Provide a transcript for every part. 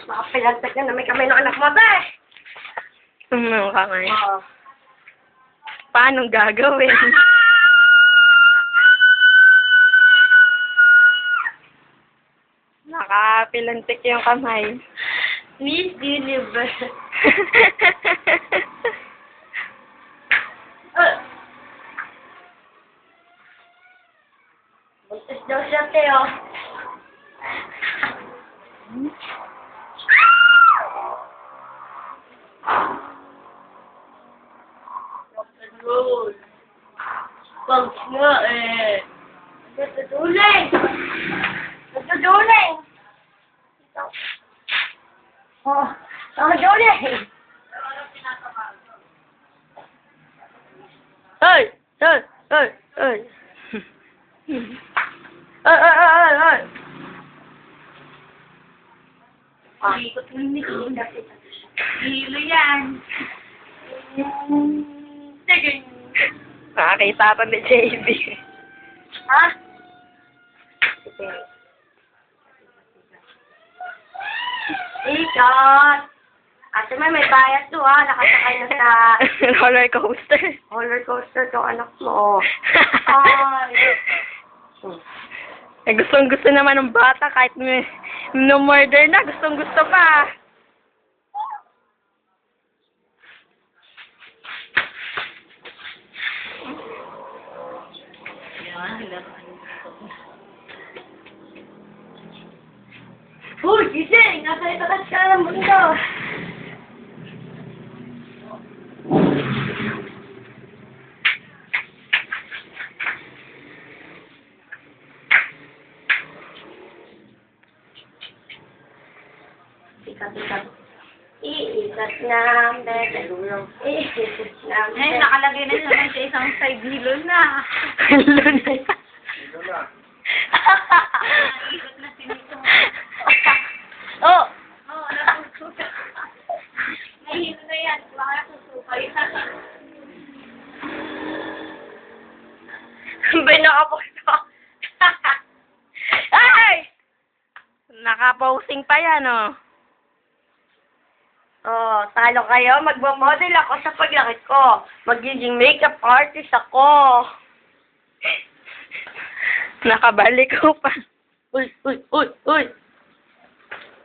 Makapilantak na may kamay ng anak mo, be! Ano kamay? Oo. Paano gagawin? Nakapilantik yung kamay. Miss Universe. Buntis daw siya, Teo. Rock and roll. Bungs nga eh. Nagtuduling! Nagtuduling! Oh, nagtuduling! Hey! Hey! Hey! Hey! Ay! Ikot mo ni Ina. Hilo yan. Sige. Nakakita pa ni JB. Ha? Ikot. Ate may bayad to ha. Nakasakay na sa Roller coaster. roller coaster tong anak mo. Ay. Eh, gustong-gusto naman ng bata kahit no murder na, gustong-gusto pa. Uy, gising! Nasa itaas ka ng mundo. Ikat. Iikat namin. Nalulong. Iikat namin. Eh, nakalagay na naman sa isang side hilo na. Hello na yan. Ikot na sinito. Oh! Oo, nasusuka. Nahilo na yan. Baka susukay. Binakaposto. Ay! Nakaposing pa yan, oh. Oh, talo kayo. Magmamodel ako sa paglaki ko. Magiging makeup artist ako. Nakabalik ko pa. Uy!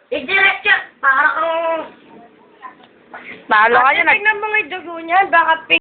I-direct yan. Para kang... Talo kayo, Tingnan mo nga yung dugo niyan. Baka